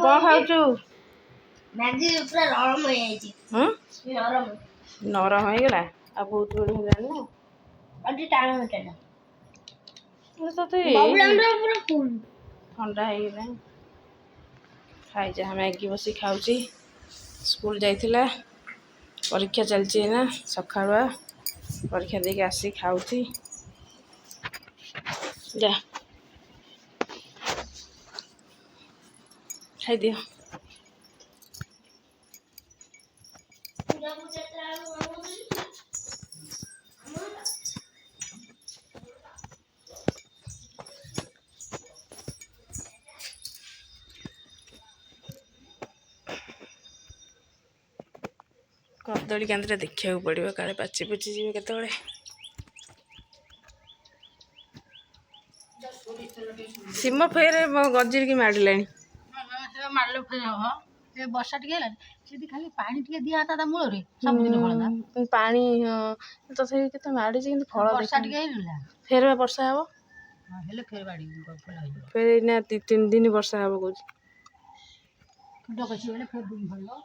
कौन खाऊ मैगी पूरा नरम हो जाई नरम नरम हो गला आ बहुत बड़ी हो जाने अति टाइम में चला तो बबलम पूरा फुल ठंडा हो गला खाई जा मैगी बसी खाऊची स्कूल जाइथिला परीक्षा चलची ना सखाळुआ परीक्षा देके आसी खाऊची जा खाई दियो कदली केन्द्र देखा पड़ो काले पाची पुची जी केत सीम फेर गजर की मारे मारले फेर हो ए वर्षा टिके हला सीधी खाली पानी टिके दिया था मूल रे सब दिन फळदा पानी तो से केते मारी जे फल वर्षा टिके हेला फेर वर्षा हबो हेले फेर बाड़ी फल हो फेर ना 3 दिन वर्षा हबो कुछ डकसी हेले फेर दिन भलो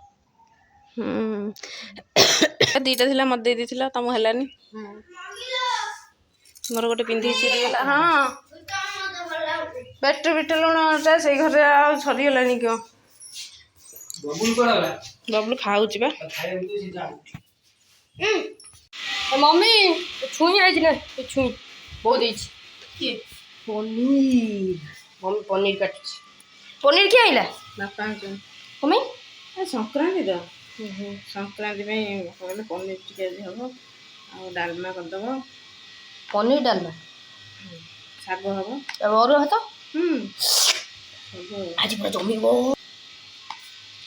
दीटा थिला मत दे दिथिला तम हलानी मोर गोटे पिंधी चिरी गला हां पेट लुणटा से घर आ सरी गलानी क्यों बबलू खाऊची बा मम्मी छुई आई ना छुई बहुत देछि पनीर मम्मी पनीर काटछि पनीर के आइला बापा मम्मी संक्रांति तो संक्रांति में कहले पनीर टिके हम आ डालमा कर दबो पनीर डालमा साग हबो अब और हतो सब आज पूरा जमी गो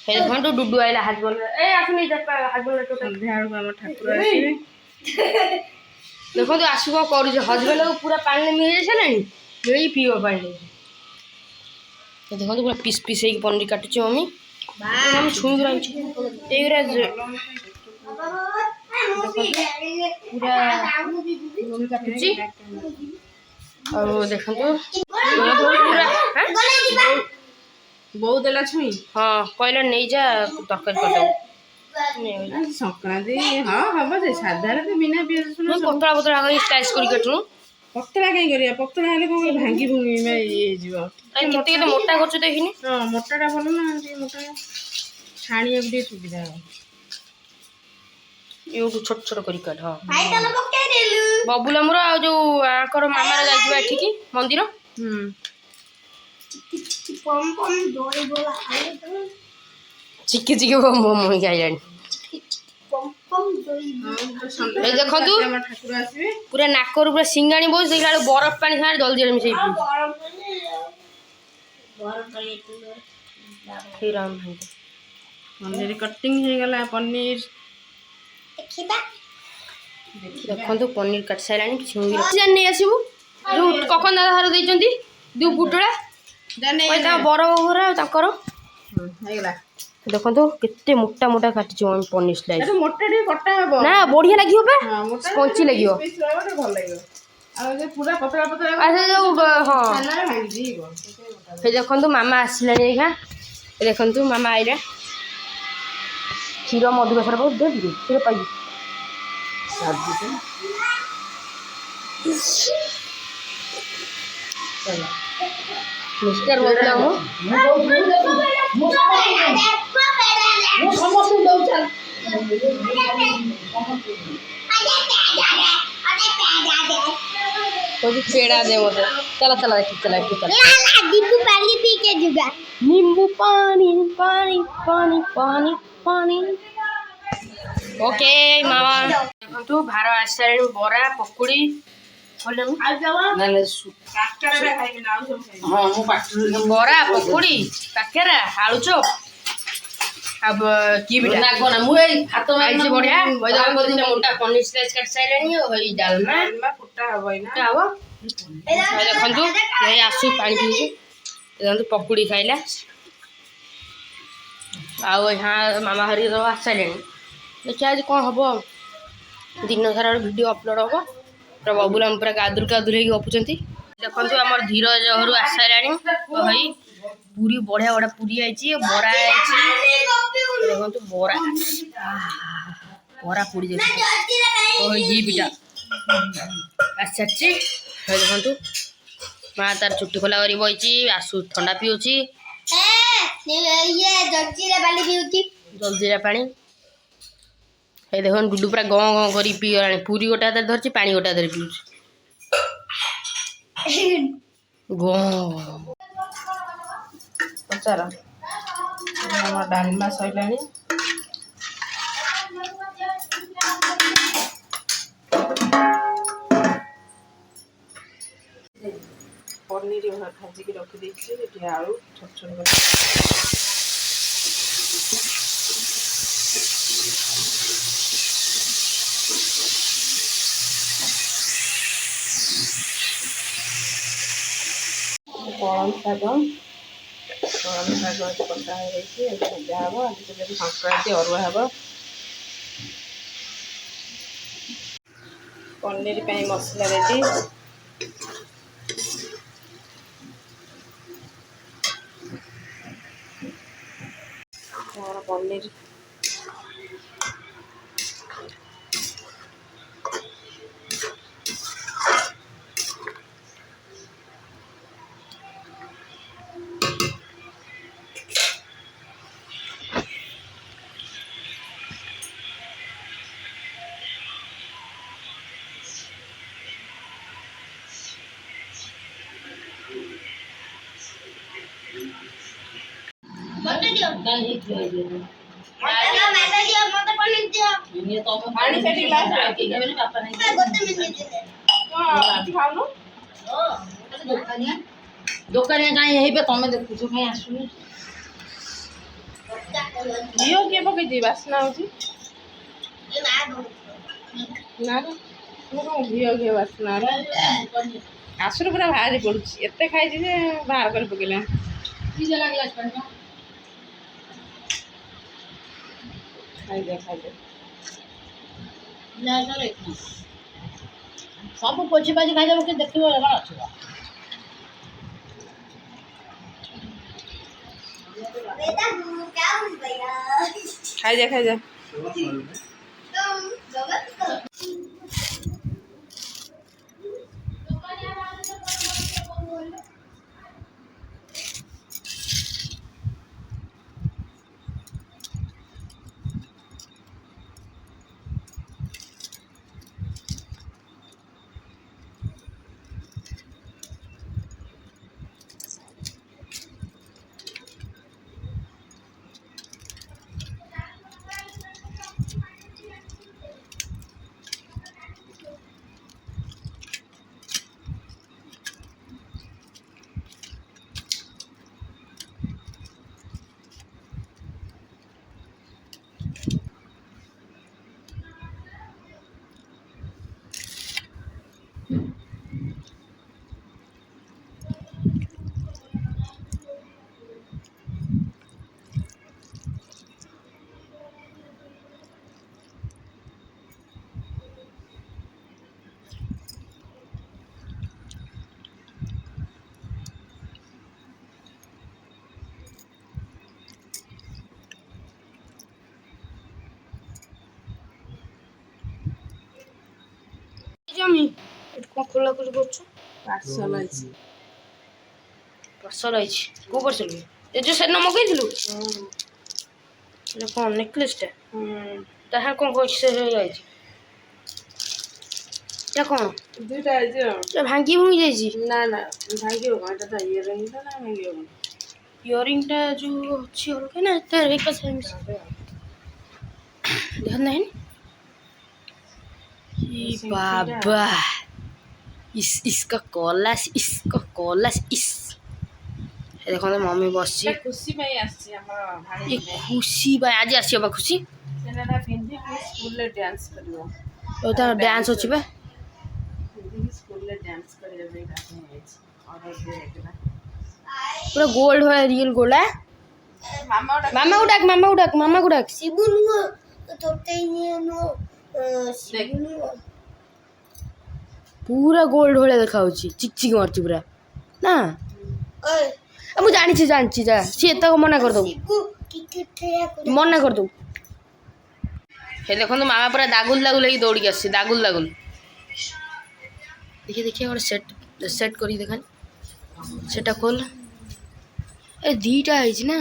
हे देखन तो डुडू आइला हाथ बोल ए आसुनी जपा हाथ बोल तो संध्या हम ठाकुर आसीबे देखो तो आसु को करू जे हजबेंड को पूरा पानी में मिल छलानी मेई पियो पानी तो देखो तो पूरा पीस पीस हे पनीर काटु छी मम्मी हम छुई रही छी एगरा पूरा पनीर काटु छी और देखो तो पूरा बहुत देला छुई हां कहले नै जा तरकारी कर दो संक्रांति हाँ हम जे साधारण तो बिना पियाज सुन पतला पतला कर स्लाइस कर कटनु पतला कहीं करिया पतला हेले को भांगी भूंगी में ये जीव केते केते मोटा करछु देखिनी हां मोटाटा भलो ना जे मोटा छाणिया भी सुविधा यो छोट छोट करी काट हां भाई तने पक्के देलु बबुल हमरो आ जो आकर मामा रे जाइबा एठी की मंदिर पम पम दोरे बोला आले तो चिके चिके बम बम हो जाय पम पम दोरी ए देखो तू ठाकुर आसीबे पूरा नाकर पूरा सिंगाणी बोस देखला बरफ पानी सारे जल्दी जल्दी मिसई बरफ पानी फिर राम भाई पनीर कटिंग हे गला पनीर देखो तो पनीर काट सारानी छिंगी जान नहीं आसीबू जो कखन दादा घर दैचंती दु गुटड़ा जाने ओइता बड़ होरा ताकर हे गला देखो तो कितने मोटा मोटा काटी छ पनीर स्लाइस अरे मोटा डी कटा हबो ना बढ़िया लागियो बे हां मोटा स्पंची लागियो पीस रहो भल लागियो आ जे पूरा पतला पतला अच्छा जो हां खाना भांगी जीव हे देखो तो मामा आसिला नेखा देखो तो मामा आइला क्षीर मधुर सर बहुत दे दिए क्षीर पाई मिस्टर बोलता हूँ पेड़ा दे मुझे चला चला चला नींबू पानी पी के जुगा नींबू पानी पानी पानी पानी पानी ओके मामा देखो भार आसारे बरा पकुड़ी बरा पकुड़ी काकेरा आलू चॉप अब की बिटा ना कोना मु ए हाथ में बढ़िया मोटा पनीर स्लाइस काट साइलानी होई डालमा फुटा हबई ना हबो देखंतु यही आसु पानी पीछे देखंतु पकुड़ी खाइला आउ यहाँ मामा हरी तो आसारे देखिए आज कौन हम दिन सारा वीडियो अपलोड हम बबुल पूरा गादुर गादुर गपुंट ଦେଖନ୍ତୁ ଆମର ଧୀରଜ ଘରୁ ଆସିସାରିଲାଣି ତ ଭାଇ ପୁରୀ ବଢ଼ିଆ ବଢ଼ିଆ ପୁରୀ ଆଇଛି ବରା ଆଇଛି ଦେଖନ୍ତୁ ବରା ବରା ପୁରୀ ଯାଉଛି ତ ଭାଇ ଜିପିଟା ଆସିସାରିଛି ଭାଇ ଦେଖନ୍ତୁ ମା ତାର ଚୁଟି ଖୋଲା କରି ବଇଛି ଆସୁ ଥଣ୍ଡା ପିଉଛି ଜଲଜିରା ପାଣି এই দেখুন গুড্ডু পুরা গঁ গঁ করে পিগলানি পুরি গোটা হাতে ধরছি পানি গোটা হাতে পিউছি ପଚାର ଆମ ଡାଲମା ସରିଲାଣି ପନିର ଭାଜିକି ରଖିଦେଇଛି ଏଠି ଆଳୁ ଛୋଟ ଛୋଟ କରି କଳମ ଶାଗ ଆଜି କଟା ହେଇଯାଇଛି ଏବେ ଭଜା ହେବ ଆଜି ତ ଯଦି ସଂକ୍ରାନ୍ତି ଅରୁଆ ହେବ ପନିର ପାଇଁ ମସଲା ରେଡ଼ି ପନିର ପାଣି ସେଠି ଗ୍ଲାସ ଖାଉନୁ ଦୋକାନିଆ କାହିଁ ହେଇବେ ତମେ ଦେଖୁଛ କାହିଁ ଆସୁନି ଘିଅ କିଏ ପକେଇଛି ବାସ୍ନା ହଉଛି ନା ମୁଁ କଣ ଘିଅ ବାସ୍ନା ଆସୁରୁ ପୁରା ବାହାରି ପଡୁଛି ଏତେ ଖାଇଛି ଯେ ବାହାର କରି ପକେଇଲା ଖାଇଦେ ସବୁ ପୋଛି ପାଛି ଖାଇଦେବ କି ଦେଖିବ କ'ଣ ଅଛି ଖାଇଦେ ଜମି ଏଠି କ'ଣ ଖୋଲାଖୋଲି କରୁଛୁ ପାର୍ସଲ ଅଛି ପାର୍ସଲ ହେଇଛି କେଉଁ ପାର୍ସଲ ଏ ଯେଉଁ ସେଦିନ ମଗେଇଥିଲୁ ଏଇଟା କ'ଣ ନେକଲେସ୍ଟା ତାହା କ'ଣ କହିଛି ସେ ଯାଇଛି এটা କ'ଣ ଦୁଇଟା ହେଇଛି ଆଉ ଭାଙ୍ଗି ଭୁଙ୍ଗି ଯାଇଛି ନା ଭାଙ୍ଗିବ କ'ଣ ଏଟା ତ ଇୟରିଂଟା ନା ଭାଙ୍ଗିବ କ'ଣ ଇୟରିଂଟା ଯେଉଁ ଅଛି ଅଲଗା ନା ଏତେ ଏକ ସେମିତି ଧ୍ୟାନ ନାହିଁ बाबा इसका कॉलस इस देखो मम्मी बस खुशी में आसी हमर भाई ये खुशी भाई आज आसी बा खुशी सेनाटा पिंदी स्कूल ले डांस करियो ओ ता डांस होची बे स्कूल ले डांस करियो बे ऑर्डर दे एकला पूरा गोल्ड है रियल गोल्ड है मामा उड़ाक शिबू नु तोते नो शिबू नु पूरा गोल्ड भलिया देखाଉଛି चिकचिक मारुଛି पूरा ना ମୁଁ ଜାଣିଛି ଯା ସିଏ ଏତକ ମନା କରିଦବୁ ମନା କରିଦବୁ हे देखो मामा पूरा दागुल दागुल है दौड़ी आसी दागुल दागुल देखिए देखिए और सेट करी देखा सेटा खोल ए दीटा है ना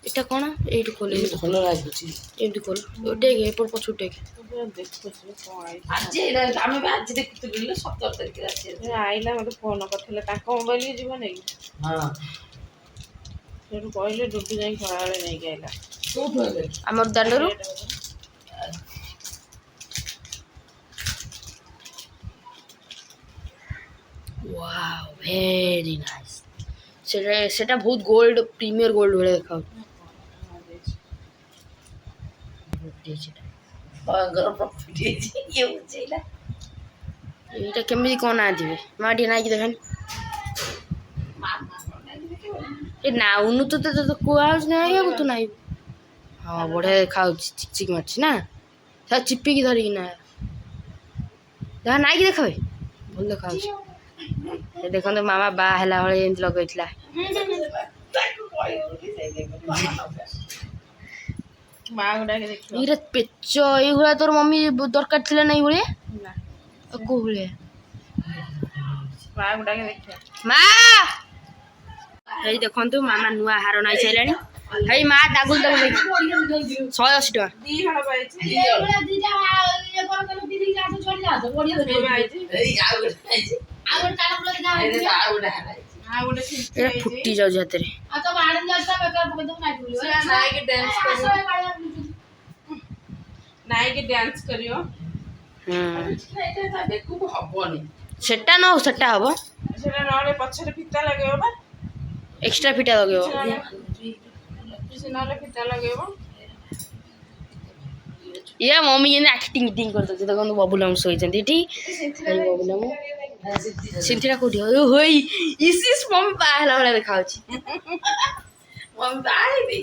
এটা কোন এইটু খোলে খোলা রাখছি এমনি খোল ওটাই এরপর পছুটে ଦେଖୁଛି କ'ଣ ଆଇଛି ଆଜି ଆମେ ବି ଆଜି ଦେଖୁଥିଲୁ 17 ତାରିଖରେ ଆସି ଆଇଲା ମୋତେ ଫୋନ୍ କରିଥିଲେ ତାଙ୍କ ମୋବାଇଲକି ଯିବ ନେଇ ହଁ ସେଠୁ କହିଲେ ଡୁଡୁ ଯାଇ ଖରାବେଳେ ନେଇକି ଆଇଲା କୋଉଠୁ ଆଇଲେ ଆମର ଦାଣ୍ଡରୁ वाओ वेरी नाइस सेटा बहुत गोल्ड प्रीमियर गोल्ड भले देखाउ घर प्रॉफिट ये बुझेला एटा केमि कोन आ दिबे माटी नाइ कि देखन ए नाउनु तो कुआज नाइ अब तू नाइ हां बढे देखाउ चिक चिक मारछि ना सा चिप्पी की धरि ना जा नाइ कि देखाबे भल देखाउ ए देखन तो मामा बा हला हळे एंत लगैतला ମା ଗୁଡ଼ାକେ ଦେଖିବ ଇରେ ପେଚ ଏଇଗୁଡ଼ା ତୋର ମମ୍ମି ଦରକାର ଥିଲା ନା ଏଇଭଳିଆ ନା କୋଉ ଭଳିଆ ମା ଗୁଡ଼ାକେ ଦେଖିବ ମା ହେଇ ଦେଖନ୍ତୁ ମାମା ନୂଆ ହାର ନାଇ ସାଇଲାଣି ହେଇ ମା ଦାଗୁଲ ଦାଗୁଲ ଦେଖି 180 ଟଙ୍କା ଦି ହଳ ପାଇଛି ଏଇ ଆଉ ଗୋଟେ ଆଇଛି ଆଉ ଗୋଟେ ଆଇଛି ଆଉ ଗୋଟେ ଏଟା ଫୁଟି ଯାଉଛି ହାତରେ ନାଇକି ଡ୍ୟାନ୍ସ କରିବ ଏଇଟା ବେକୁବ ହବନି ସେଟା ନ ସେଟା ହବ ସେଟା ନହେଲେ ପଛରେ ଫିତା ଲଗେଇବ ବା ଏକ୍ସଟ୍ରା ଫିଟା ଲଗେଇବ ନହେଲେ ଫିତା ଲଗେଇବ ଇଏ ମମ୍ମି ଯେମିତି ଆକ୍ଟିଂ ଟିଂ କରିଦେଉଛି ଦେଖନ୍ତୁ ବବୁଲମ ଶୋଇଛନ୍ତି ଏଠି ବବୁଲମ ସିନ୍ଥିଟା କୋଉଠି ହୋଇ ଇସିସ୍ ମମ୍ମି ବାହା ହେଲା ଭଳିଆ ଦେଖାଯାଉଛି ମମି ବାହା ହେଇନି